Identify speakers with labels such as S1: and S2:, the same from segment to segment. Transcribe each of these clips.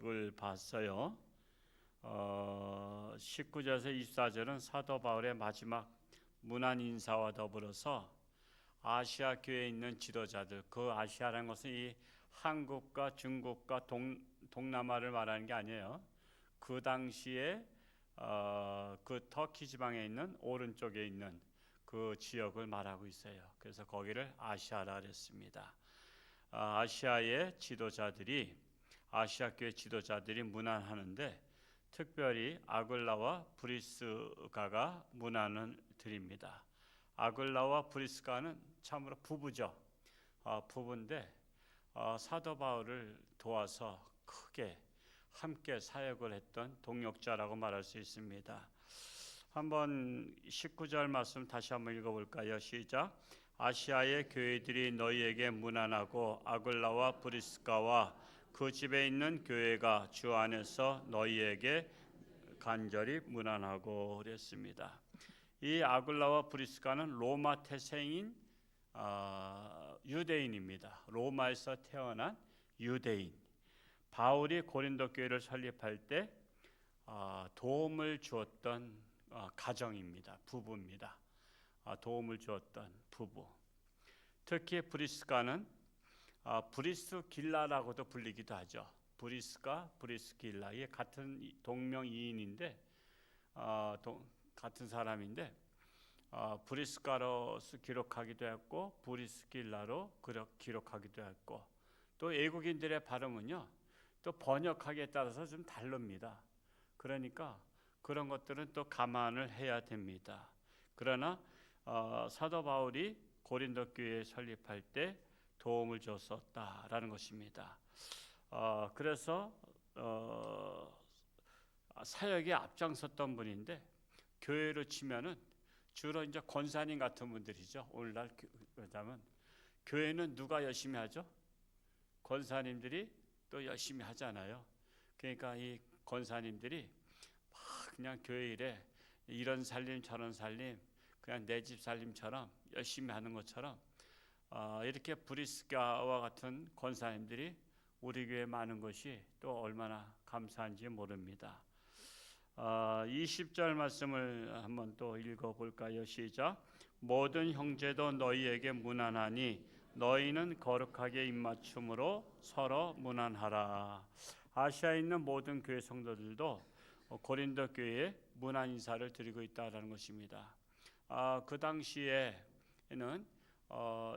S1: 구절을 봤어요. 19절에서 24절은 사도 바울의 마지막 문안 인사와 더불어서 아시아 교회에 있는 지도자들, 그 아시아라는 것은 이 한국과 중국과 동남아를 말하는 게 아니에요. 그 당시에 그 터키 지방에 있는 오른쪽에 있는 그 지역을 말하고 있어요. 그래서 거기를 아시아라 그랬습니다. 아시아의 지도자들이, 아시아 교회 지도자들이 문안하는데 특별히 아굴라와 브리스가가 문안을 드립니다. 아굴라와 브리스가는 참으로 부부죠. 부부인데 사도 바울을 도와서 크게 함께 사역을 했던 동역자라고 말할 수 있습니다. 한번 19절 말씀 다시 한번 읽어볼까요? 시작. 아시아의 교회들이 너희에게 문안하고 아굴라와 브리스가와 그 집에 있는 교회가 주 안에서 너희에게 간절히 문안하고 그랬습니다. 이 아굴라와 브리스가는 로마 태생인 유대인입니다. 로마에서 태어난 유대인. 바울이 고린도 교회를 설립할 때 도움을 주었던 가정입니다. 부부입니다. 도움을 주었던 부부. 특히 브리스가는 브리스길라라고도 불리기도 하죠. 브리스가, 브리스길라, 이게 같은 동명이인인데 같은 사람인데 브리스가로 기록하기도 했고 브리스길라로 기록하기도 했고, 또 외국인들의 발음은요 또 번역하기에 따라서 좀 다릅니다. 그러니까 그런 것들은 또 감안을 해야 됩니다. 그러나 사도 바울이 고린도 교회 설립할 때 도움을 줬었다라는 것입니다. 그래서 사역에 앞장섰던 분인데, 교회로 치면은 주로 이제 권사님 같은 분들이죠. 오늘날 그러자면 교회는 누가 열심히 하죠? 권사님들이 또 열심히 하잖아요. 그러니까 이 권사님들이 막 그냥 교회 일에 이런 살림 저런 살림, 그냥 내 집 살림처럼 열심히 하는 것처럼 이렇게 브리스가와 같은 권사님들이 우리 교회에 많은 것이 또 얼마나 감사한지 모릅니다. 20절 말씀을 한번 또 읽어볼까요? 시작. 모든 형제도 너희에게 문안하니 너희는 거룩하게 입맞춤으로 서로 문안하라. 아시아에 있는 모든 교회 성도들도 고린도 교회에 문안 인사를 드리고 있다는 것입니다. 그 당시에는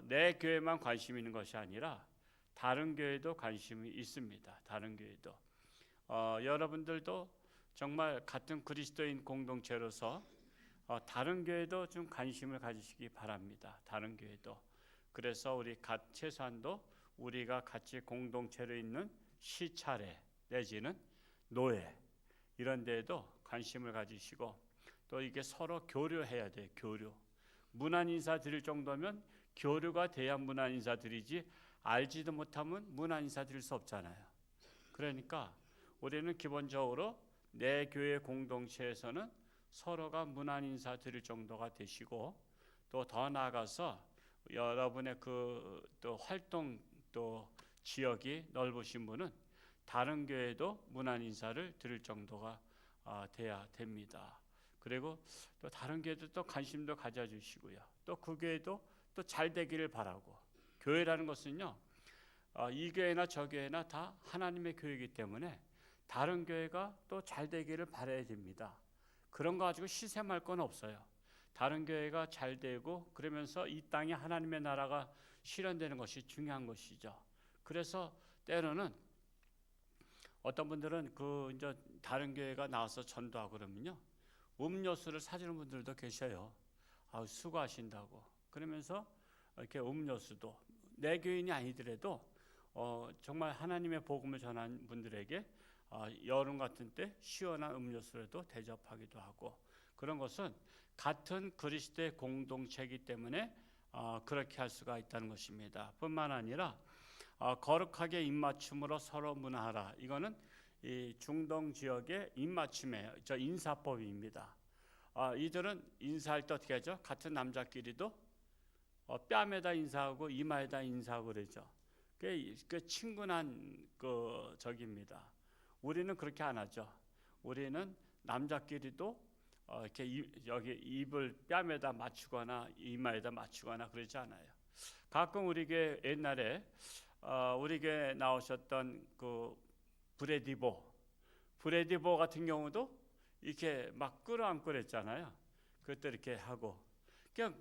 S1: 내 교회만 관심 있는 것이 아니라 다른 교회도 관심이 있습니다. 다른 교회도 여러분들도 정말 같은 그리스도인 공동체로서 다른 교회도 좀 관심을 가지시기 바랍니다. 다른 교회도. 그래서 우리 최소한도 우리가 같이 공동체로 있는 시차례 내지는 노예 이런 데에도 관심을 가지시고, 또 이게 서로 교류해야 돼요. 교류. 문안 인사 드릴 정도면 교류가 돼야 문안 인사 드리지, 알지도 못하면 문안 인사 드릴 수 없잖아요. 그러니까 우리는 기본적으로 내 교회 공동체에서는 서로가 문안 인사 드릴 정도가 되시고, 또 더 나아가서 여러분의 그 또 활동 또 지역이 넓으신 분은 다른 교회도 문안 인사를 드릴 정도가 돼야 됩니다. 그리고 또 다른 교회도 또 관심도 가져주시고요. 또 그 교회도 또 잘 되기를 바라고. 교회라는 것은요, 이 교회나 저 교회나 다 하나님의 교회이기 때문에 다른 교회가 또 잘 되기를 바라야 됩니다. 그런 거 가지고 시샘할 건 없어요. 다른 교회가 잘 되고 그러면서 이 땅에 하나님의 나라가 실현되는 것이 중요한 것이죠. 그래서 때로는 어떤 분들은 그 이제 다른 교회가 나와서 전도하고 그러면요, 음료수를 사주는 분들도 계셔요. 수고하신다고. 그러면서 이렇게 음료수도 내 교인이 아니더라도 정말 하나님의 복음을 전한 분들에게 여름 같은 때 시원한 음료수라도 대접하기도 하고, 그런 것은 같은 그리스도의 공동체이기 때문에 그렇게 할 수가 있다는 것입니다. 뿐만 아니라 거룩하게 입맞춤으로 서로 문안하라. 이거는 이 중동 지역의 입맞춤이에요. 저 인사법입니다. 이들은 인사할 때 어떻게 하죠? 같은 남자끼리도 뺨에다 인사하고 이마에다 인사하고 그러죠. 그 친근한 그 적입니다. 우리는 그렇게 안 하죠. 우리는 남자끼리도 이렇게 여기 입을 뺨에다 맞추거나 이마에다 맞추거나 그러지 않아요. 가끔 우리 교회 옛날에 우리 교회 나오셨던 그 브래디보 같은 경우도 이렇게 막 끌어안고 그랬잖아요. 그것도 이렇게 하고, 그냥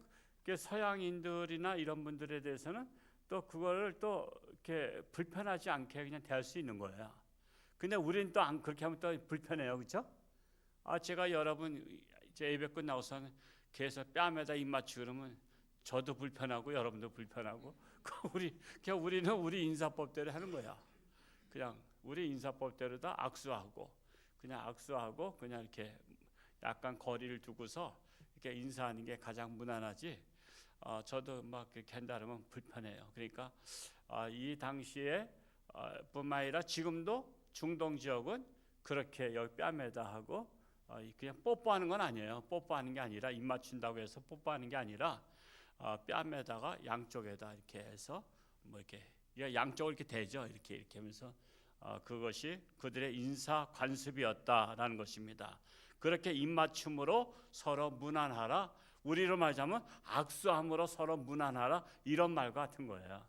S1: 서양인들이나 이런 분들에 대해서는 또 그거를 또 이렇게 불편하지 않게 그냥 대할 수 있는 거예요. 근데 우리는 또 안 그렇게 하면 또 불편해요, 그렇죠? 제가 여러분 이제 예배끝 나와서는 계속 뺨에다 입 맞추고 그러면 저도 불편하고 여러분도 불편하고 그냥 우리는 우리 인사법대로 하는 거야. 그냥 우리 인사법대로 다 악수하고 그냥 이렇게 약간 거리를 두고서 이렇게 인사하는 게 가장 무난하지. 저도 막 그렇게 한다 그러면 불편해요. 그러니까 이 당시에 뿐만 아니라 지금도 중동 지역은 그렇게 여기 뺨에다 하고 그냥 뽀뽀하는 건 아니에요. 뽀뽀하는 게 아니라 입 맞춘다고 해서 뽀뽀하는 게 아니라 뺨에다가 양쪽에다 이렇게 해서 뭐 이렇게 양쪽을 이렇게 대죠. 이렇게 하면서 그것이 그들의 인사 관습이었다라는 것입니다. 그렇게 입맞춤으로 서로 문안하라. 우리로 말하자면 악수함으로 서로 문안하라. 이런 말과 같은 거예요.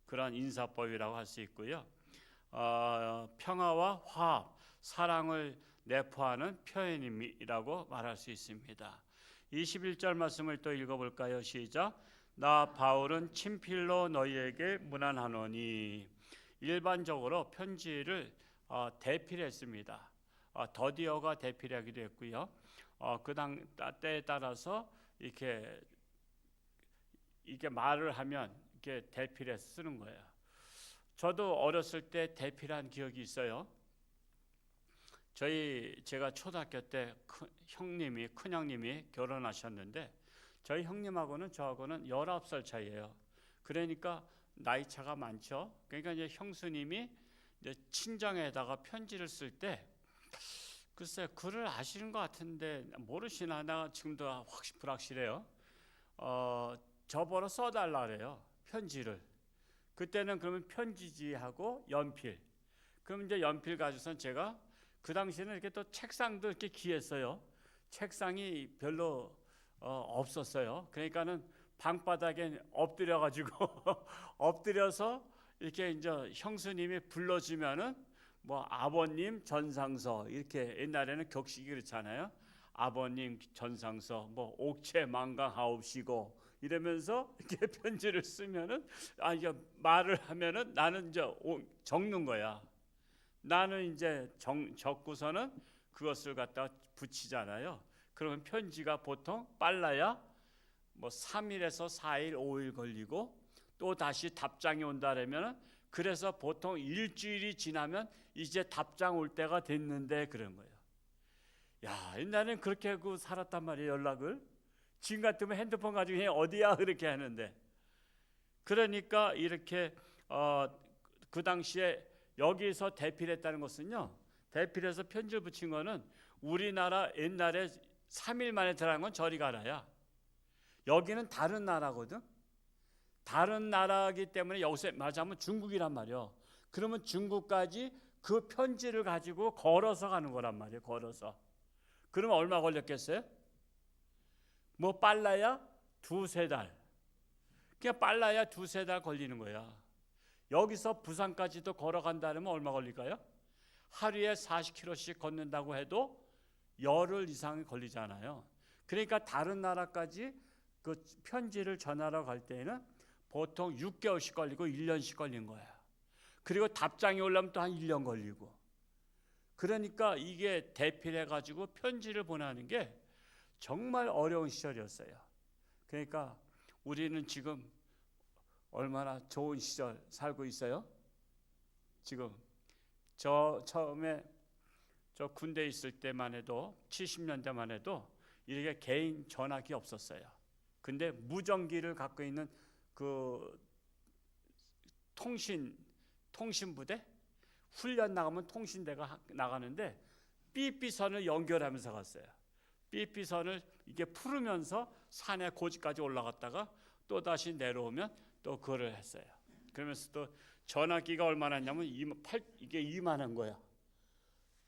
S1: 그런 인사법이라고 할 수 있고요. 평화와 화합, 사랑을 내포하는 표현이라고 말할 수 있습니다. 21절 말씀을 또 읽어볼까요? 시작. 나 바울은 친필로 너희에게 문안하노니. 일반적으로 편지를 대필했습니다. 더디어가 대필하기도 했고요. 그 때에 따라서 이렇게 말을 하면 이렇게 대필해서 쓰는 거예요. 저도 어렸을 때 대필한 기억이 있어요. 제가 초등학교 때 큰형님이 결혼하셨는데 저희 형님하고는 저하고는 19살 차이예요. 그러니까 나이 차가 많죠. 그러니까 이제 형수님이 이제 친정에다가 편지를 쓸 때 글쎄 글을 아시는 것 같은데 모르시나 나 지금도 불확실해요. 저보러 써달라 그래요. 편지를. 그때는 그러면 편지지하고 연필. 그럼 이제 연필 가지고선 제가 그 당시에는 이렇게 또 책상도 이렇게 귀했어요. 책상이 별로 없었어요. 그러니까는 방바닥에 엎드려서 이렇게 이제 형수님이 불러주면은 뭐 아버님 전상서 이렇게 옛날에는 격식이 그렇잖아요. 아버님 전상서 뭐 옥체만강하옵시고 이러면서 이렇게 편지를 쓰면은 이게 말을 하면은 나는 이제 적는 거야. 나는 이제 적고서는 그것을 갖다 붙이잖아요. 그러면 편지가 보통 빨라야 뭐 3일에서 4일, 5일 걸리고 또 다시 답장이 온다라면은 그래서 보통 일주일이 지나면 이제 답장 올 때가 됐는데 그런 거예요. 야, 옛날에는 그렇게 하고 살았단 말이에요. 연락을. 지금 같으면 핸드폰 가지고 그냥 어디야 그렇게 하는데. 그러니까 이렇게 그 당시에 여기서 대필했다는 것은요. 대필해서 편지를 붙인 거는 우리나라 옛날에 3일 만에 들어간 건 저리 가라야. 여기는 다른 나라거든. 다른 나라이기 때문에 여기서 말하자면 중국이란 말이요. 그러면 중국까지 그 편지를 가지고 걸어서 가는 거란 말이에요. 걸어서. 그러면 얼마 걸렸겠어요? 뭐 빨라야 2-3달. 그냥 빨라야 2-3달 걸리는 거야. 여기서 부산까지도 걸어간다면 얼마 걸릴까요? 하루에 40km씩 걷는다고 해도 열흘 이상이 걸리잖아요. 그러니까 다른 나라까지 그 편지를 전하러 갈 때에는 보통 6개월씩 걸리고 1년씩 걸린 거야. 그리고 답장이 오려면 또 한 1년 걸리고. 그러니까 이게 대필해가지고 편지를 보내는 게 정말 어려운 시절이었어요. 그러니까 우리는 지금 얼마나 좋은 시절 살고 있어요? 지금 처음에 저 군대에 있을 때만 해도 70년대만 해도 이렇게 개인 전화기 없었어요. 근데 무전기를 갖고 있는 그 통신부대 훈련 나가면 통신대가 나가는데 삐삐선을 연결하면서 갔어요. 삐삐선을 이게 풀으면서 산에 고지까지 올라갔다가 또 다시 내려오면 또 그거를 했어요. 그러면서 또 전화기가 얼마나 했냐면 이게 이만한 거야.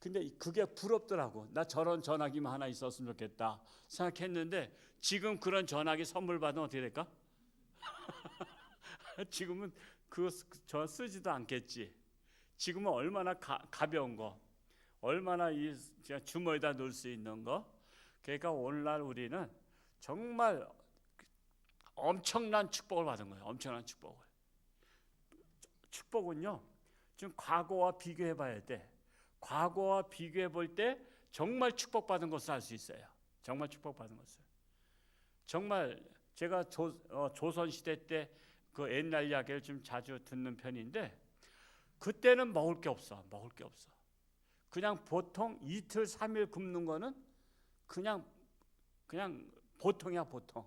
S1: 근데 그게 부럽더라고. 나 저런 전화기만 하나 있었으면 좋겠다 생각했는데 지금 그런 전화기 선물 받으면 어떻게 될까? 지금은 저 쓰지도 않겠지. 지금은 얼마나 가벼운 거, 얼마나 이 주머니에다 넣을 수 있는 거. 그러니까 오늘날 우리는 정말 엄청난 축복을 받은 거예요. 엄청난 축복을. 축복은요, 지금 과거와 비교해 봐야 돼. 과거와 비교해 볼 때 정말 축복받은 것을 알 수 있어요. 정말 축복받은 것을. 정말 제가 조선시대 때 그 옛날 이야기를 좀 자주 듣는 편인데 그때는 먹을 게 없어. 먹을 게 없어. 그냥 보통 이틀 3일 굶는 거는 그냥 보통이야, 보통.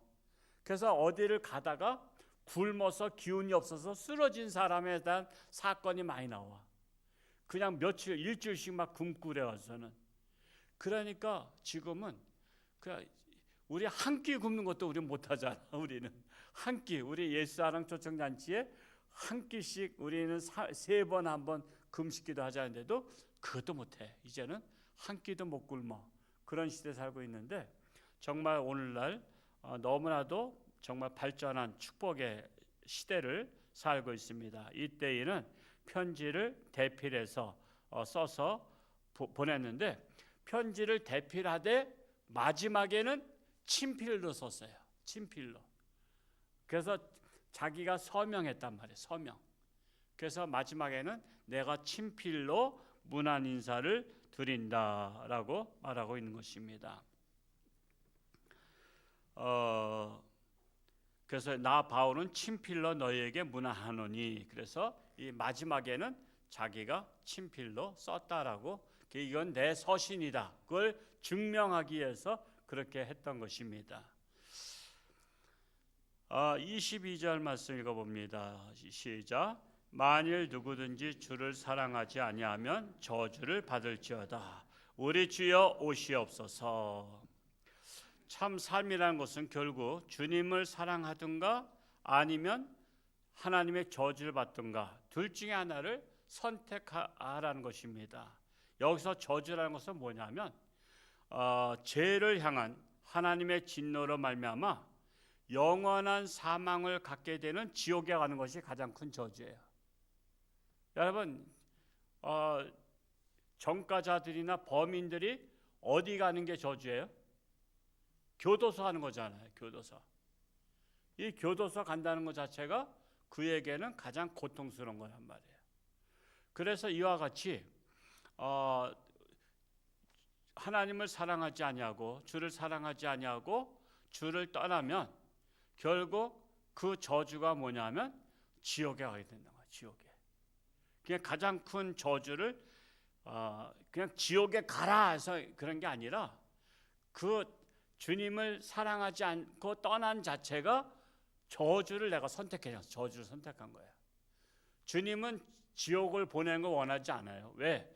S1: 그래서 어디를 가다가 굶어서 기운이 없어서 쓰러진 사람에 대한 사건이 많이 나와. 그냥 며칠, 일주일씩 막 굶고 그래가지고는. 그러니까 지금은 그냥 우리 한 끼 굶는 것도 우리 못하잖아. 우리는 한 끼, 우리 예수사랑 초청잔치에 한 끼씩 우리는 3번 한 번 금식기도 하자는데도 그것도 못해. 이제는 한 끼도 못 굶어. 그런 시대에 살고 있는데 정말 오늘날 너무나도 정말 발전한 축복의 시대를 살고 있습니다. 이때에는 편지를 대필해서 써서 보냈는데 편지를 대필하되 마지막에는 친필로 썼어요. 친필로. 그래서 자기가 서명했단 말이에요. 서명. 그래서 마지막에는 내가 친필로 문안 인사를 드린다라고 말하고 있는 것입니다. 그래서 나 바울은 친필로 너희에게 문안하노니, 그래서 이 마지막에는 자기가 친필로 썼다라고, 이건 내 서신이다, 그걸 증명하기 위해서 그렇게 했던 것입니다. 22절 말씀 읽어봅니다. 시작. 만일 누구든지 주를 사랑하지 아니하면 저주를 받을지어다. 우리 주여 오시옵소서. 참 삶이라는 것은 결국 주님을 사랑하든가 아니면 하나님의 저주를 받든가 둘 중에 하나를 선택하라는 것입니다. 여기서 저주라는 것은 뭐냐면 죄를 향한 하나님의 진노로 말미암아 영원한 사망을 갖게 되는 지옥에 가는 것이 가장 큰 저주예요. 여러분, 전과자들이나 범인들이 어디 가는 게 저주예요? 교도소 가는 거잖아요. 교도소. 이 교도소 간다는 것 자체가 그에게는 가장 고통스러운 거란 말이에요. 그래서 이와 같이 하나님을 사랑하지 아니하고 주를 사랑하지 아니하고 주를 떠나면 결국 그 저주가 뭐냐면 지옥에 가게 된다. 지옥에. 그냥 가장 큰 저주를 그냥 지옥에 가라 해서 그런 게 아니라 그 주님을 사랑하지 않고 떠난 자체가 저주를 내가 선택해서 저주를 선택한 거예요. 주님은 지옥을 보내는 거 원하지 않아요. 왜?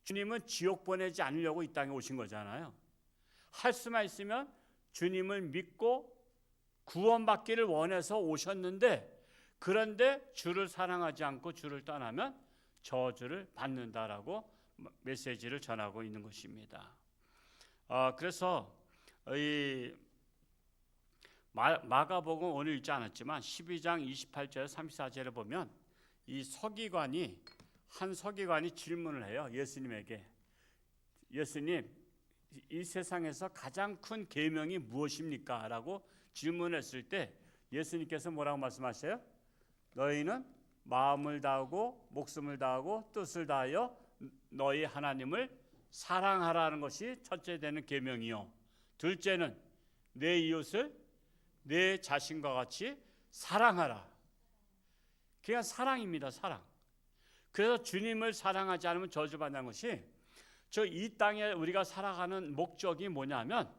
S1: 주님은 지옥 보내지 않으려고 이 땅에 오신 거잖아요. 할 수만 있으면 주님을 믿고 구원받기를 원해서 오셨는데, 그런데 주를 사랑하지 않고 주를 떠나면 저주를 받는다라고 메시지를 전하고 있는 것입니다. 그래서 이 마가복음 오늘 읽지 않았지만 12장 28절 34절에 보면 한 서기관이 질문을 해요. 예수님에게. 예수님, 이 세상에서 가장 큰 계명이 무엇입니까? 라고 질문했을 때 예수님께서 뭐라고 말씀하세요? 너희는 마음을 다하고 목숨을 다하고 뜻을 다하여 너희 하나님을 사랑하라는 것이 첫째 되는 계명이요, 둘째는 내 이웃을 내 자신과 같이 사랑하라. 그냥 사랑입니다. 사랑. 그래서 주님을 사랑하지 않으면 저주받는 것이, 이 땅에 우리가 살아가는 목적이 뭐냐면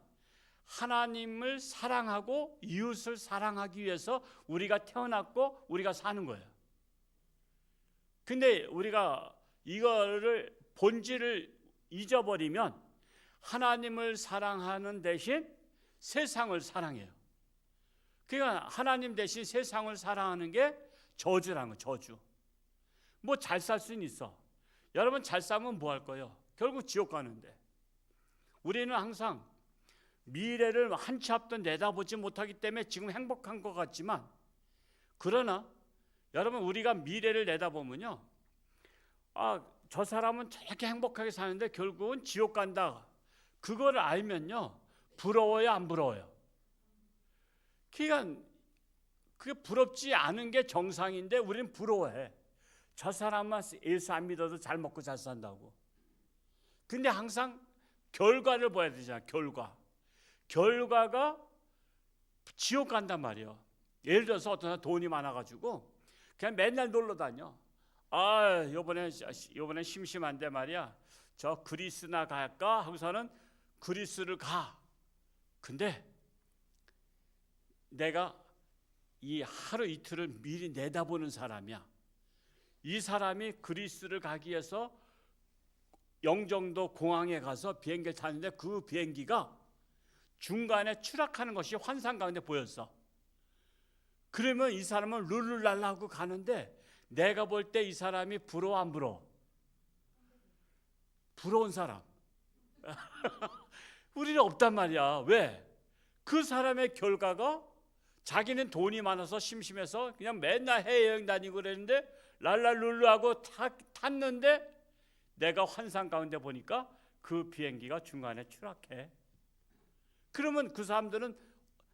S1: 하나님을 사랑하고 이웃을 사랑하기 위해서 우리가 태어났고 우리가 사는 거예요. 근데 우리가 이거를 본질을 잊어버리면 하나님을 사랑하는 대신 세상을 사랑해요. 그러니까 하나님 대신 세상을 사랑하는 게 저주라는 거예요. 저주. 뭐 잘 살 수는 있어. 여러분 잘 살면 뭐 할 거예요? 결국 지옥 가는데 우리는 항상 미래를 한 치 앞도 내다보지 못하기 때문에 지금 행복한 것 같지만, 그러나 여러분 우리가 미래를 내다보면요, 저 사람은 저렇게 행복하게 사는데 결국은 지옥 간다, 그걸 알면요 부러워요 안 부러워요? 그러니까 그게 부럽지 않은 게 정상인데 우리는 부러워해. 저 사람만 예수 안 믿어도 잘 먹고 잘 산다고. 근데 항상 결과를 봐야 되잖아. 결과가 지옥 간단 말이에요. 예를 들어서 어떤 사람 돈이 많아가지고 그냥 맨날 놀러 다녀. 요번에 심심한데 말이야, 저 그리스나 갈까 하고서는 그리스를 가. 근데 내가 이 하루 이틀을 미리 내다보는 사람이야. 이 사람이 그리스를 가기 위해서 영종도 공항에 가서 비행기를 탔는데 그 비행기가 중간에 추락하는 것이 환상 가운데 보였어. 그러면 이 사람은 룰루랄라 하고 가는데 내가 볼 때 이 사람이 부러워 안 부러워? 부러운 사람. 우리는 없단 말이야. 왜? 그 사람의 결과가 자기는 돈이 많아서 심심해서 그냥 맨날 해외여행 다니고 그랬는데 랄랄룰루하고 탔는데 내가 환상 가운데 보니까 그 비행기가 중간에 추락해. 그러면 그 사람들은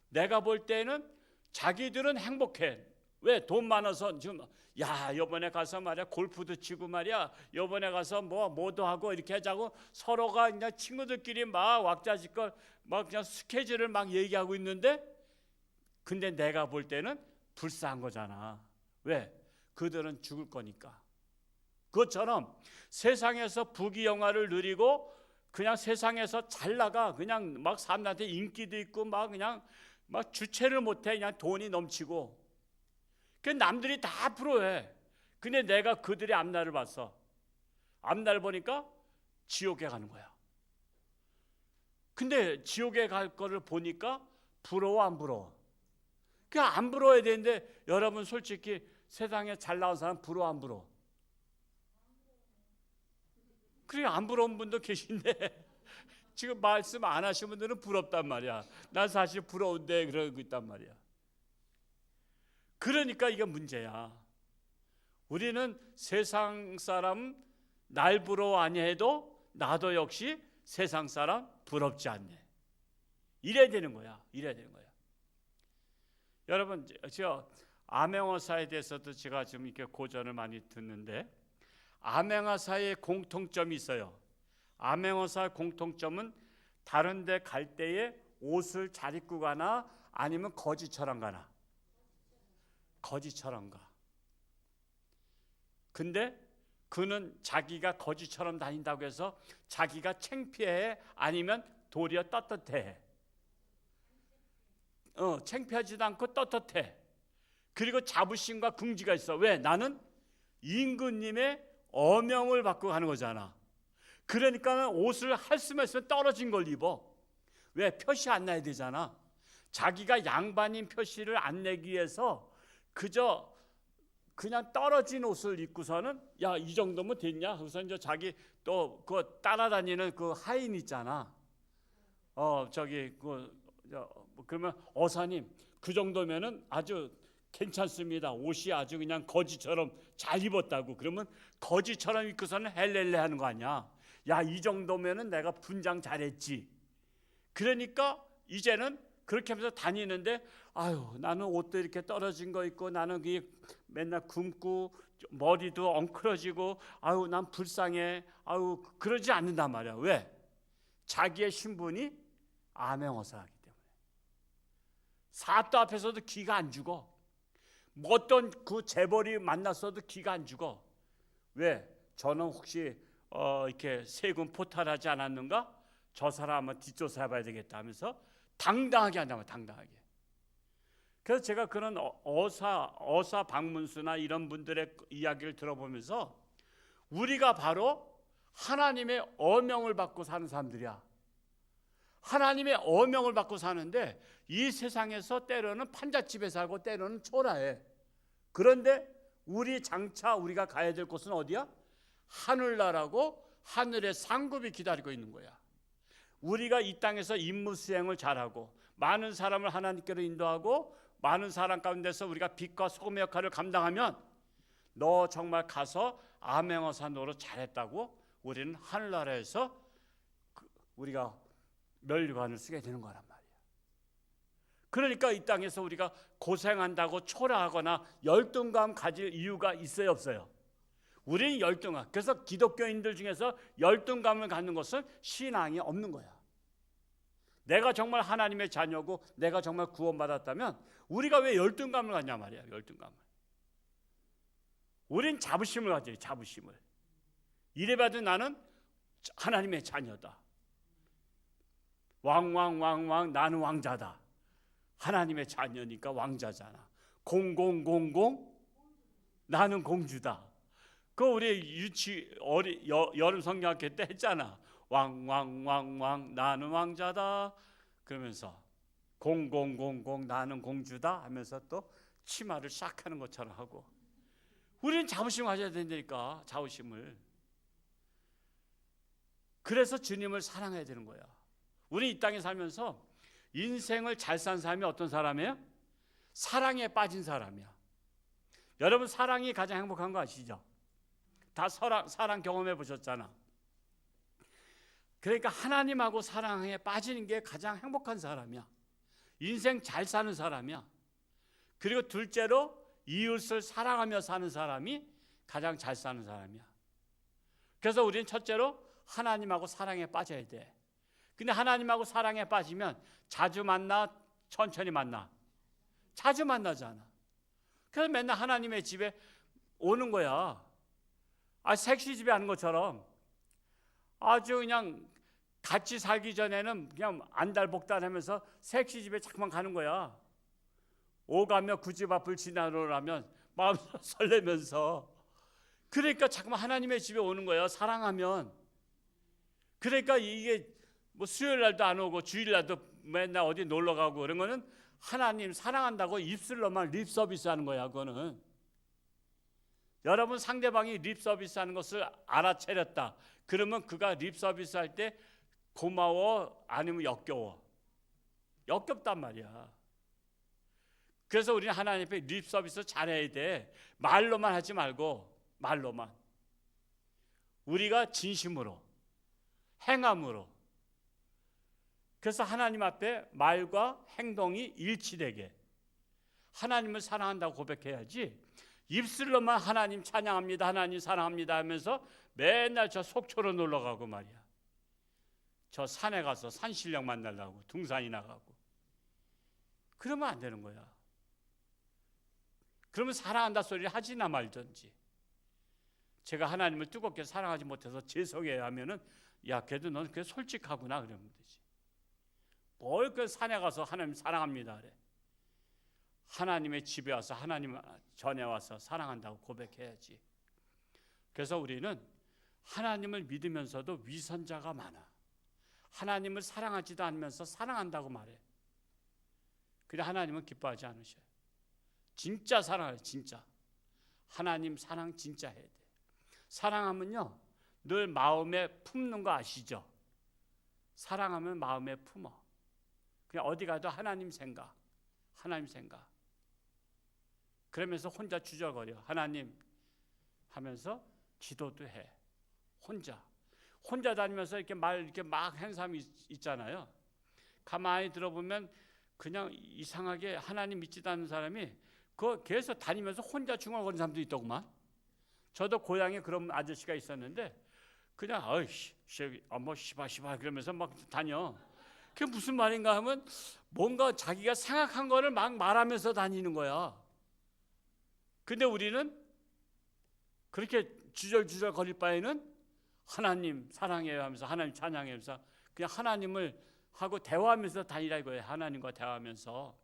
S1: 내가 볼 때는 자기들은 행복해. 왜? 돈 많아서 지금 요번에 가서 말이야 골프도 치고 말이야, 요번에 가서 뭐도 하고 이렇게 하자고 서로가 그냥 친구들끼리 막 왁자지껄 막 그냥 스케줄을 막 얘기하고 있는데, 근데 내가 볼 때는 불쌍한 거잖아. 왜? 그들은 죽을 거니까. 그것처럼 세상에서 부귀영화를 누리고 그냥 세상에서 잘 나가, 그냥 막 사람들한테 인기도 있고 막 그냥 막 주체를 못해, 그냥 돈이 넘치고. 그 남들이 다 부러워해. 근데 내가 그들의 앞날을 봤어. 앞날 보니까 지옥에 가는 거야. 근데 지옥에 갈 거를 보니까 부러워 안 부러워? 그냥 안 부러워야 되는데 여러분 솔직히 세상에 잘 나온 사람 부러워 안 부러워? 그래, 안 부러운 분도 계신데 지금 말씀 안 하신 분들은 부럽단 말이야. 난 사실 부러운데 그러고 있단 말이야. 그러니까 이게 문제야. 우리는 세상 사람 날 부러워 아니해도 나도 역시 세상 사람 부럽지 않네. 이래야 되는 거야. 여러분, 저 암행어사에 대해서도 제가 좀 이렇게 고전을 많이 듣는데, 암행어사의 공통점이 있어요. 암행어사의 공통점은 다른 데 갈 때에 옷을 잘 입고 가나 아니면 거지처럼 가나? 거지처럼 가. 근데 그는 자기가 거지처럼 다닌다고 해서 자기가 창피해 아니면 도리어 떳떳해? 창피하지도 않고 떳떳해. 그리고 자부심과 긍지가 있어. 왜? 나는 임금님의 어명을 받고 가는 거잖아. 그러니까 옷을 할 수만 있으면 떨어진 걸 입어. 왜? 표시 안 나야 되잖아. 자기가 양반인 표시를 안 내기 위해서 그저 그냥 떨어진 옷을 입고서는 이 정도면 됐냐? 그래서 이제 자기 또 그 따라다니는 그 하인 있잖아. 그러면 어사님 그 정도면은 아주 괜찮습니다. 옷이 아주 그냥 거지처럼 잘 입었다고. 그러면 거지처럼 입고서는 헬렐레 하는 거 아니야? 이 정도면은 내가 분장 잘했지. 그러니까 이제는 그렇게 하면서 다니는데, 나는 옷도 이렇게 떨어진 거 입고 나는 맨날 굶고 머리도 엉클어지고 난 불쌍해. 그러지 않는단 말이야. 왜? 자기의 신분이 암행어사하기 때문에. 사또 앞에서도 기가 안 죽어. 어떤 그 재벌이 만났어도 기가 안 죽어. 왜? 저는 혹시 이렇게 세금 포탈하지 않았는가? 저 사람은 뒷조사해봐야 되겠다 하면서 당당하게 한다면 당당하게. 그래서 제가 그런 어사 박문수나 이런 분들의 이야기를 들어보면서 우리가 바로 하나님의 어명을 받고 사는 사람들이야. 하나님의 어명을 받고 사는데 이 세상에서 때로는 판잣집에 살고 때로는 초라해. 그런데 우리 장차 우리가 가야 될 곳은 어디야? 하늘나라고 하늘의 상급이 기다리고 있는 거야. 우리가 이 땅에서 임무 수행을 잘하고 많은 사람을 하나님께로 인도하고 많은 사람 가운데서 우리가 빛과 소금의 역할을 감당하면 너 정말 가서 암행어사 노릇 잘했다고 우리는 하늘나라에서 우리가 면류관을 쓰게 되는 거란 말이야. 그러니까 이 땅에서 우리가 고생한다고 초라하거나 열등감 가질 이유가 있어요, 없어요? 우리는 열등감. 그래서 기독교인들 중에서 열등감을 갖는 것은 신앙이 없는 거야. 내가 정말 하나님의 자녀고 내가 정말 구원받았다면 우리가 왜 열등감을 갖냐 말이야. 열등감을. 우린 자부심을 가져요. 자부심을. 이래봐도 나는 하나님의 자녀다. 왕왕왕왕 나는 왕자다. 하나님의 자녀니까 왕자잖아. 0000 나는 공주다. 그 우리 여름 성경학교 때 했잖아. 왕왕왕왕 나는 왕자다. 그러면서 0000 나는 공주다 하면서 또 치마를 싹 하는 것처럼 하고. 우리는 자부심을 가져야 된다니까. 자부심을. 그래서 주님을 사랑해야 되는 거야. 우리 이 땅에 살면서 인생을 잘 산 사람이 어떤 사람이에요? 사랑에 빠진 사람이야. 여러분 사랑이 가장 행복한 거 아시죠? 다 사랑 경험해 보셨잖아. 그러니까 하나님하고 사랑에 빠지는 게 가장 행복한 사람이야. 인생 잘 사는 사람이야. 그리고 둘째로 이웃을 사랑하며 사는 사람이 가장 잘 사는 사람이야. 그래서 우리는 첫째로 하나님하고 사랑에 빠져야 돼. 근데 하나님하고 사랑에 빠지면 자주 만나, 천천히 만나? 자주 만나잖아. 그래서 맨날 하나님의 집에 오는 거야. 색시집에 하는 것처럼 아주 그냥 같이 살기 전에는 그냥 안달복달하면서 색시집에 자꾸만 가는 거야. 오가며 그 집 앞을 지나려면 마음 설레면서. 그러니까 자꾸만 하나님의 집에 오는 거야. 사랑하면. 그러니까 이게 뭐 수요일 날도 안 오고 주일 날도 맨날 어디 놀러 가고 그런 거는 하나님 사랑한다고 입술로만 립 서비스 하는 거야. 그거는. 여러분 상대방이 립 서비스 하는 것을 알아차렸다. 그러면 그가 립 서비스 할 때 고마워 아니면 역겨워. 역겹단 말이야. 그래서 우리는 하나님 앞에 립 서비스 잘해야 돼. 말로만 하지 말고 말로만. 우리가 진심으로 행함으로. 그래서 하나님 앞에 말과 행동이 일치되게 하나님을 사랑한다고 고백해야지 입술로만 하나님 찬양합니다, 하나님 사랑합니다 하면서 맨날 저 속초로 놀러 가고 말이야. 저 산에 가서 산신령 만나려고 등산이나 가고. 그러면 안 되는 거야. 그러면 사랑한다 소리를 하지나 말든지. 제가 하나님을 뜨겁게 사랑하지 못해서 죄송해요 하면은 야 그래도 넌 그게 솔직하구나 그러면 되지. 뭘 그 산에 가서 하나님 사랑합니다 그래. 하나님의 집에 와서 하나님 전에 와서 사랑한다고 고백해야지. 그래서 우리는 하나님을 믿으면서도 위선자가 많아. 하나님을 사랑하지도 않으면서 사랑한다고 말해. 그래 하나님은 기뻐하지 않으셔요. 진짜 사랑해요. 진짜. 하나님 사랑 진짜 해야 돼. 사랑하면요 늘 마음에 품는 거 아시죠? 사랑하면 마음에 품어. 그냥 어디 가도 하나님 생각, 하나님 생각. 그러면서 혼자 주저거려. 하나님 하면서 기도도 해. 혼자 다니면서 이렇게 막 하는 사람이 있잖아요. 가만히 들어보면 그냥 이상하게 하나님 믿지도 않는 사람이 그 계속 다니면서 혼자 중얼거리는 사람도 있더구만. 저도 고향에 그런 아저씨가 있었는데 그냥 뭐 시바 그러면서 막 다녀. 그게 무슨 말인가 하면 뭔가 자기가 생각한 거를 막 말하면서 다니는 거야. 근데 우리는 그렇게 주절주절 거릴 바에는 하나님 사랑해요 하면서 하나님 찬양해요 하면서 그냥 하나님을 하고 대화하면서 다니라 이거예요. 하나님과 대화하면서.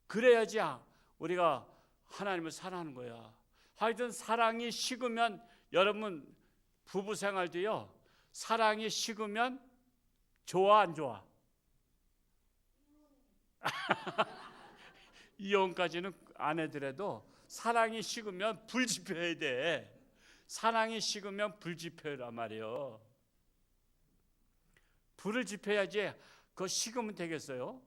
S1: 그래야지 우리가 하나님을 사랑하는 거야. 하여튼 사랑이 식으면 여러분 부부 생활도요. 사랑이 식으면 좋아 안 좋아? 이혼까지는 안 해더라도 사랑이 식으면 불 지펴야 돼. 사랑이 식으면 불 지펴란 말이에요. 불을 지펴야지 그거 식으면 되겠어요?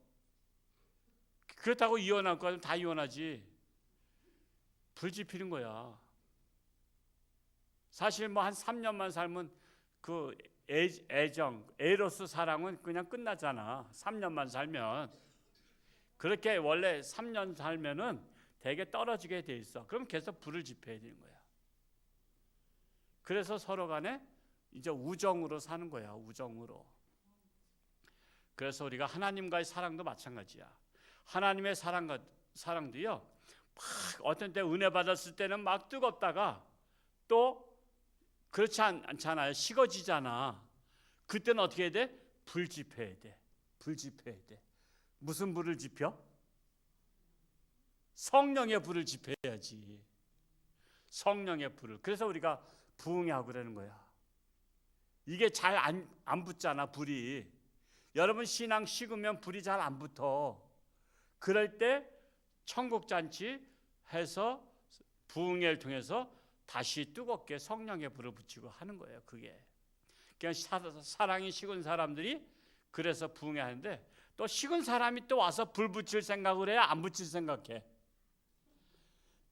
S1: 그렇다고 이혼할 거면 다 이혼하지. 불 지피는 거야. 사실 뭐 한 3년만 살면 그 애정, 에로스 사랑은 그냥 끝나잖아. 3년만 살면. 그렇게 원래 3년 살면은 되게 떨어지게 돼 있어. 그럼 계속 불을 지펴야 되는 거야. 그래서 서로 간에 이제 우정으로 사는 거야. 우정으로. 그래서 우리가 하나님과의 사랑도 마찬가지야. 하나님의 사랑도요. 막 어떤 때 은혜 받았을 때는 막 뜨겁다가 또 그렇지 않잖아요. 식어지잖아. 그때는 어떻게 해야 돼? 불 지펴야 돼. 불 지펴야 돼. 무슨 불을 지펴? 성령의 불을 지펴야지. 성령의 불을. 그래서 우리가 부흥하고 그러는 거야. 이게 잘 안 붙잖아, 불이. 여러분 신앙 식으면 불이 잘 안 붙어. 그럴 때 천국잔치 해서 부흥회를 통해서 다시 뜨겁게 성령의 불을 붙이고 하는 거예요. 그게. 그냥 사랑이 식은 사람들이 그래서 부흥회 하는데 또 식은 사람이 또 와서 불 붙일 생각을 해야 안 붙일 생각해.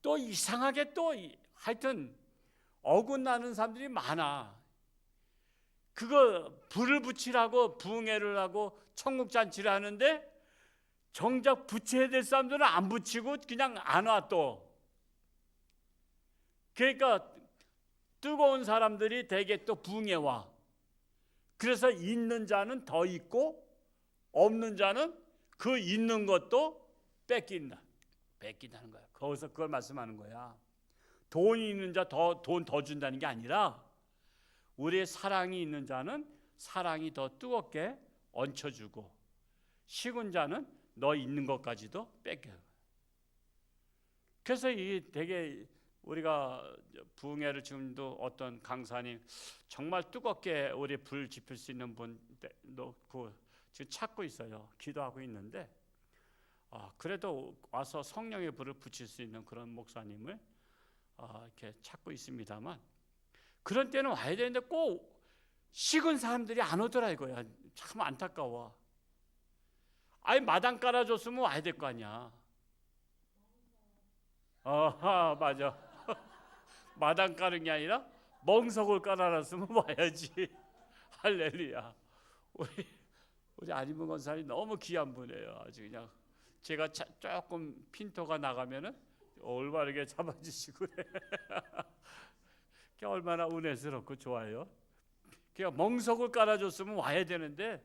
S1: 또 이상하게 또 하여튼 어긋나는 사람들이 많아. 그거 불을 붙이라고 부흥회를 하고 천국잔치를 하는데 정작 붙여야 될 사람들은 안 붙이고 그냥 안 와 또. 그러니까 뜨거운 사람들이 대개 또 부흥회 와. 그래서 있는 자는 더 있고 없는 자는 그 있는 것도 뺏긴다는 거야. 거기서 그걸 말씀하는 거야. 돈이 있는 자 돈 더 준다는 게 아니라 우리의 사랑이 있는 자는 사랑이 더 뜨겁게 얹혀주고 식은 자는 너 있는 것까지도 뺏겨요. 그래서 이 되게 우리가 부흥회를 지금도 어떤 강사님 정말 뜨겁게 우리 불 지필 수 있는 분 놓고 지금 찾고 있어요. 기도하고 있는데 그래도 와서 성령의 불을 붙일 수 있는 그런 목사님을 이렇게 찾고 있습니다만 그런 때는 와야 되는데 꼭 식은 사람들이 안 오더라 이거야. 참 안타까워. 아니 마당 깔아줬으면 와야 될 거 아니야. 맞아. 마당 깔은 게 아니라 멍석을 깔아놨으면 와야지. 할렐루야. 우리 안희문 권사님 너무 귀한 분이에요. 아주 그냥 제가 조금 핀토가 나가면은 올바르게 잡아주시고 그래. 얼마나 은혜스럽고 좋아요. 그냥 멍석을 깔아줬으면 와야 되는데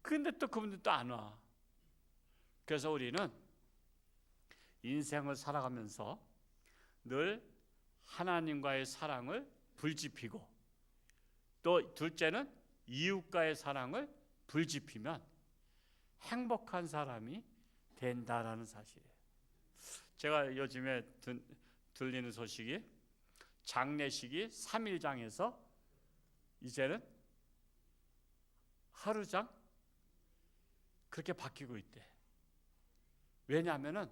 S1: 근데 또 그분들 또 안 와. 그래서 우리는 인생을 살아가면서 늘 하나님과의 사랑을 불지피고 또 둘째는 이웃과의 사랑을 불지피면 행복한 사람이 된다라는 사실이에요. 제가 요즘에 들리는 소식이 장례식이 3일장에서 이제는 하루장 그렇게 바뀌고 있대. 왜냐하면은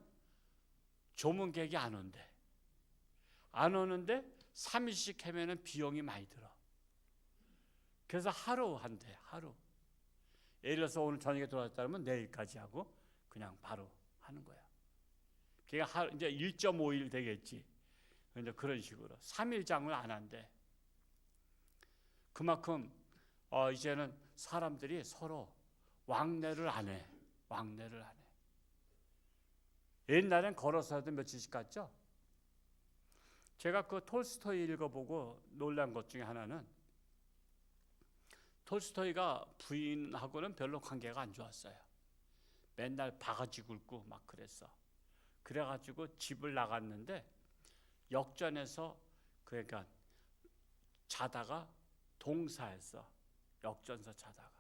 S1: 조문객이 안 온대. 안 오는데 3일씩 하면은 비용이 많이 들어. 그래서 하루 한대. 하루. 예를 들어서 오늘 저녁에 들어왔다면 내일까지 하고 그냥 바로 하는 거야. 그러니까 이제 1.5일 되겠지. 이제 그런 식으로 3일장을 안 한대. 그만큼 이제는 사람들이 서로 왕래를 안 해. 왕래를 안 해. 옛날엔 걸어서 하던 며칠씩 갔죠. 제가 그 톨스토이 읽어보고 놀란 것 중에 하나는 톨스토이가 부인하고는 별로 관계가 안 좋았어요. 맨날 바가지 굴고 막 그랬어. 그래가지고 집을 나갔는데 역전에서 그러니까 자다가 동사했어. 역전서 자다가.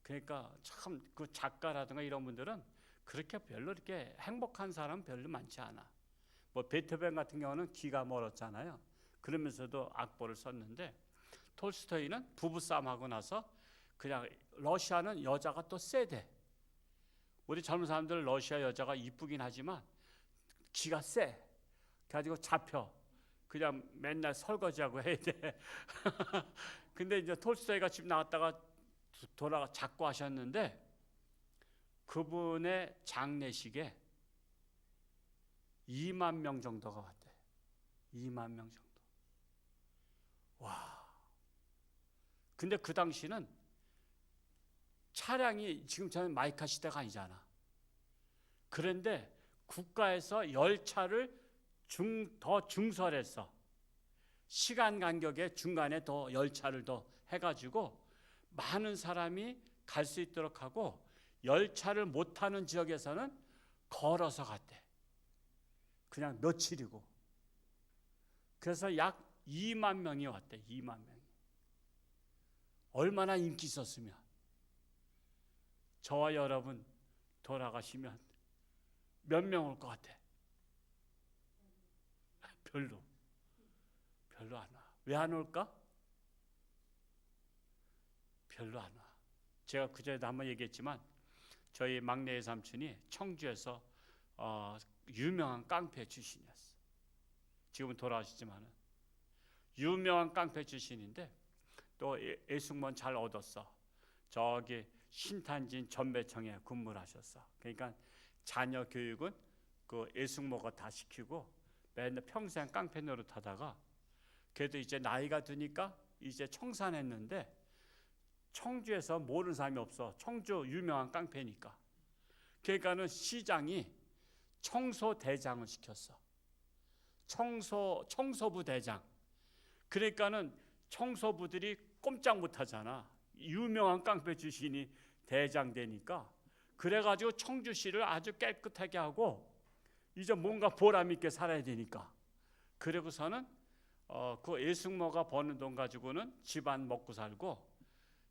S1: 그러니까 참 그 작가라든가 이런 분들은 그렇게 별로 이렇게 행복한 사람 별로 많지 않아. 뭐 베토벤 같은 경우는 귀가 멀었잖아요. 그러면서도 악보를 썼는데 톨스토이는 부부싸움하고 나서 그냥 러시아는 여자가 또 세대. 우리 젊은 사람들 러시아 여자가 이쁘긴 하지만 기가 세. 가지고 잡혀. 그냥 맨날 설거지하고 해야 돼. 근데 이제 톨스토이가 집 나갔다가 돌아가 작고 하셨는데 그분의 장례식에 2만 명 정도가 왔대. 2만 명 정도. 와. 근데 그 당시는 차량이 지금처럼 마이카 시대가 아니잖아. 그런데 국가에서 열차를 더 증설해서 시간 간격에 중간에 더 열차를 더 해가지고 많은 사람이 갈 수 있도록 하고 열차를 못 타는 지역에서는 걸어서 갔대. 그냥 며칠이고. 그래서 약 2만 명이 왔대. 2만 명이. 얼마나 인기 있었으면. 저와 여러분 돌아가시면 몇 명 올 것 같아? 별로 안 와. 왜 안 올까? 별로 안 와. 제가 그전에도 한번 얘기했지만 저희 막내 삼촌이 청주에서 유명한 깡패 출신이었어. 지금은 돌아가셨지만은 유명한 깡패 출신인데 또 애숙문 잘 얻었어. 저기 신탄진 전매청에 근무를 하셨어. 그러니까 자녀 교육은 그 애숙모가 다 시키고 맨날 평생 깡패 노릇하다가 그래도 이제 나이가 드니까 이제 청산했는데 청주에서 모르는 사람이 없어. 청주 유명한 깡패니까. 그러니까는 시장이 청소 대장을 시켰어. 청소부 대장. 그러니까는 청소부들이 꼼짝 못하잖아. 유명한 깡패 출신이 대장 되니까. 그래가지고 청주시를 아주 깨끗하게 하고 이제 뭔가 보람 있게 살아야 되니까. 그러고서는 그 애숙모가 버는 돈 가지고는 집안 먹고 살고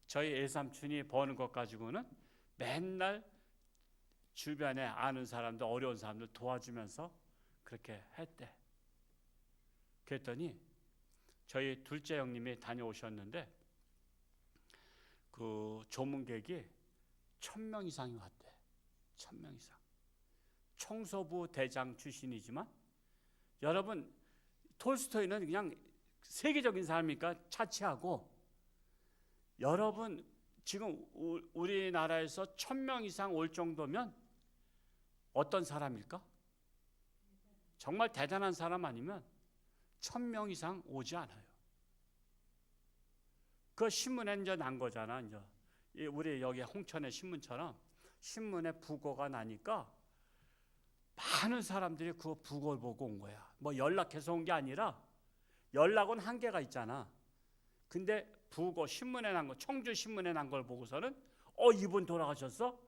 S1: 저희 애삼촌이 버는 것 가지고는 맨날 주변에 아는 사람들 어려운 사람들 도와주면서 그렇게 했대. 그랬더니 저희 둘째 형님이 다녀오셨는데 그 조문객이 1000명 이상이 왔대. 1000명 이상. 청소부 대장 출신이지만 여러분 톨스토이는 그냥 세계적인 사람이니까 차치하고 여러분 지금 우리나라에서 1000명 이상 올 정도면 어떤 사람일까? 정말 대단한 사람 아니면 1000명 이상 오지 않아요. 그 신문에 이제 난 거잖아. 이제 우리 여기 홍천의 신문처럼 신문에 부고가 나니까 많은 사람들이 그 부고를 보고 온 거야. 뭐 연락해서 온 게 아니라 연락은 한계가 있잖아. 근데 부고 신문에 난 거, 청주 신문에 난 걸 보고서는 이분 돌아가셨어?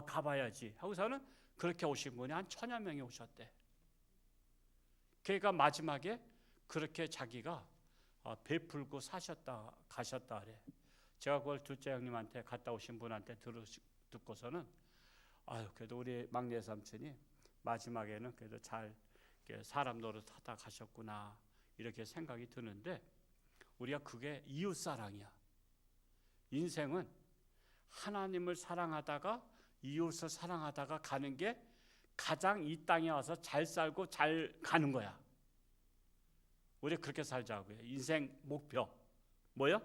S1: 가봐야지 하고서는 그렇게 오신 분이 한 1000여 명이 오셨대. 그러니까 마지막에 그렇게 자기가 베풀고 사셨다 가셨다 그래. 제가 그걸 둘째 형님한테 갔다 오신 분한테 듣고서는 그래도 우리 막내 삼촌이 마지막에는 그래도 잘 사람 노릇하다 가셨구나 이렇게 생각이 드는데 우리가 그게 이웃사랑이야. 인생은 하나님을 사랑하다가 이웃을 사랑하다가 가는 게 가장 이 땅에 와서 잘 살고 잘 가는 거야. 우리 그렇게 살자고요. 인생 목표 뭐요?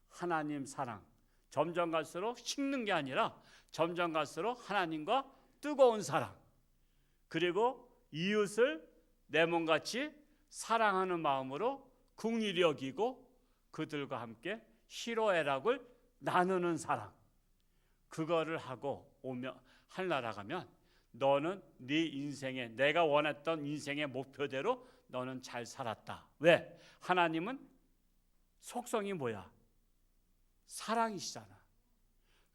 S1: 하나님 사랑. 점점 갈수록 식는 게 아니라 점점 갈수록 하나님과 뜨거운 사랑. 그리고 이웃을 내 몸같이 사랑하는 마음으로 긍휼히 여기고 그들과 함께 희로애락을 나누는 사랑. 그거를 하고 하려나가면 너는 네 인생에 내가 원했던 인생의 목표대로 너는 잘 살았다. 왜? 하나님은 속성이 뭐야? 사랑이시잖아.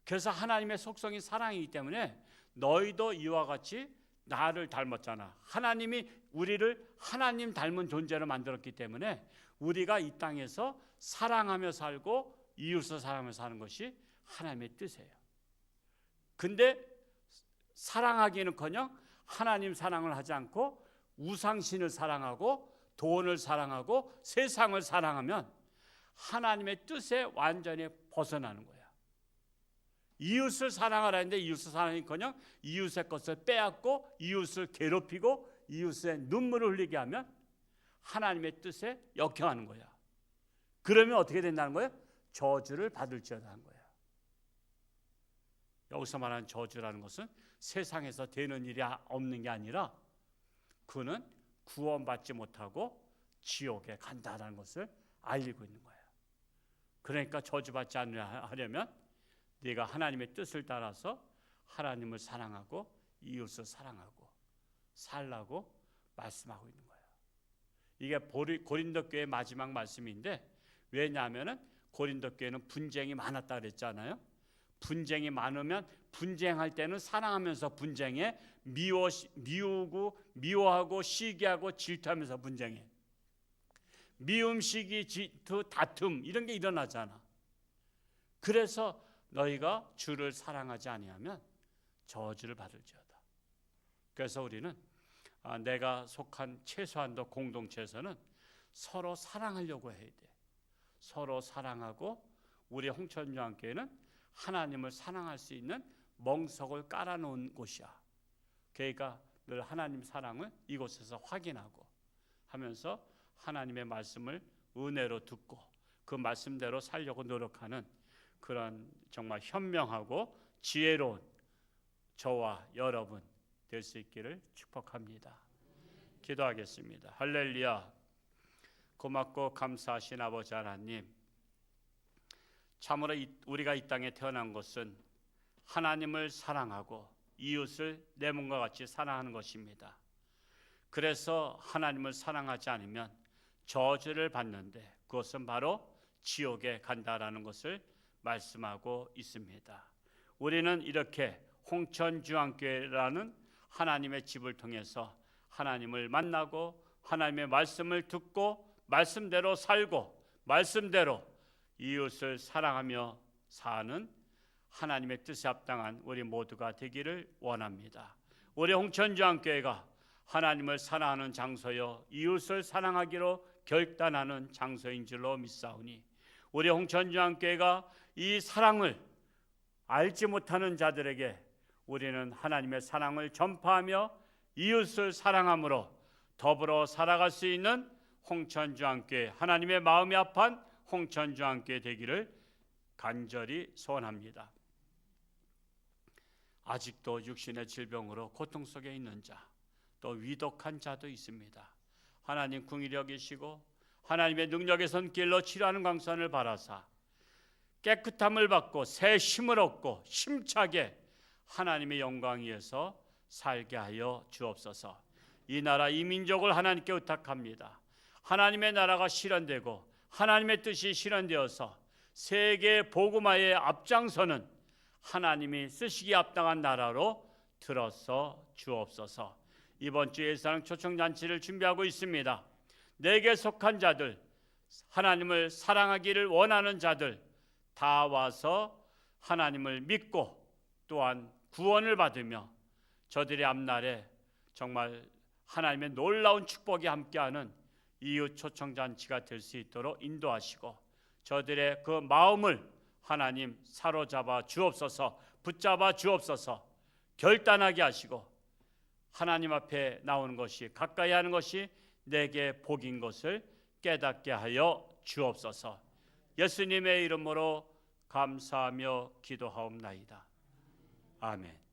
S1: 그래서 하나님의 속성이 사랑이기 때문에 너희도 이와 같이 나를 닮았잖아. 하나님이 우리를 하나님 닮은 존재로 만들었기 때문에 우리가 이 땅에서 사랑하며 살고 이웃을 사랑하며 사는 것이 하나님의 뜻이에요. 근데 사랑하기는커녕 하나님 사랑을 하지 않고 우상신을 사랑하고 돈을 사랑하고 세상을 사랑하면 하나님의 뜻에 완전히 벗어나는 거야. 이웃을 사랑하라 했는데 이웃을 사랑하기는커녕 이웃의 것을 빼앗고 이웃을 괴롭히고 이웃의 눈물을 흘리게 하면 하나님의 뜻에 역행하는 거야. 그러면 어떻게 된다는 거예요? 저주를 받을지어다 하는 거예요. 여기서 말하는 저주라는 것은 세상에서 되는 일이 없는 게 아니라 그는 구원받지 못하고 지옥에 간다라는 것을 알리고 있는 거예요. 그러니까 저주받지 않으려면 네가 하나님의 뜻을 따라서 하나님을 사랑하고 이웃을 사랑하고 살라고 말씀하고 있는 거예요. 이게 고린도 교회의 마지막 말씀인데, 왜냐하면 고린도 교회는 분쟁이 많았다 그랬잖아요. 분쟁이 많으면 분쟁할 때는 사랑하면서 분쟁해, 미우고 미워하고 시기하고 질투하면서 분쟁해. 미움, 시기, 질투, 다툼 이런 게 일어나잖아. 그래서 너희가 주를 사랑하지 아니하면 저주를 받을지어다. 그래서 우리는 내가 속한 최소한도 공동체에서는 서로 사랑하려고 해야 돼. 서로 사랑하고 우리 홍천중앙교회는 하나님을 사랑할 수 있는 멍석을 깔아놓은 곳이야. 그러니까 늘 하나님 사랑을 이곳에서 확인하고 하면서 하나님의 말씀을 은혜로 듣고 그 말씀대로 살려고 노력하는 그런 정말 현명하고 지혜로운 저와 여러분 될 수 있기를 축복합니다. 기도하겠습니다. 할렐루야. 고맙고 감사하신 아버지 하나님, 참으로 우리가 이 땅에 태어난 것은 하나님을 사랑하고 이웃을 내 몸과 같이 사랑하는 것입니다. 그래서 하나님을 사랑하지 않으면 저주를 받는데 그것은 바로 지옥에 간다라는 것을 말씀하고 있습니다. 우리는 이렇게 홍천중앙교회라는 하나님의 집을 통해서 하나님을 만나고 하나님의 말씀을 듣고 말씀대로 살고 말씀대로 이웃을 사랑하며 사는 하나님의 뜻에 합당한 우리 모두가 되기를 원합니다. 우리 홍천중앙교회가 하나님을 사랑하는 장소여 이웃을 사랑하기로 결단하는 장소인 줄로 믿사오니 우리 홍천중앙교회가 이 사랑을 알지 못하는 자들에게 우리는 하나님의 사랑을 전파하며 이웃을 사랑함으로 더불어 살아갈 수 있는 홍천중앙교회, 하나님의 마음이 합한 홍천중앙교회 되기를 간절히 소원합니다. 아직도 육신의 질병으로 고통 속에 있는 자, 또 위독한 자도 있습니다. 하나님 긍휼히 여기시고 하나님의 능력의 손길로 치료하는 광선을 바라사 깨끗함을 받고 새 힘을 얻고 힘차게 하나님의 영광 위에서 살게 하여 주옵소서. 이 나라 이 민족을 하나님께 의탁합니다. 하나님의 나라가 실현되고 하나님의 뜻이 실현되어서 세계 복음화에 앞장서는 하나님이 쓰시기에 합당한 나라로 들어서 주옵소서. 이번 주 예수사랑 초청잔치를 준비하고 있습니다. 내게 속한 자들, 하나님을 사랑하기를 원하는 자들 다 와서 하나님을 믿고 또한 구원을 받으며 저들의 앞날에 정말 하나님의 놀라운 축복이 함께하는 이웃 초청잔치가 될 수 있도록 인도하시고 저들의 그 마음을 하나님 사로잡아 주옵소서, 붙잡아 주옵소서, 결단하게 하시고 하나님 앞에 나오는 것이, 가까이 하는 것이 내게 복인 것을 깨닫게 하여 주옵소서. 예수님의 이름으로 감사하며 기도하옵나이다. 아멘.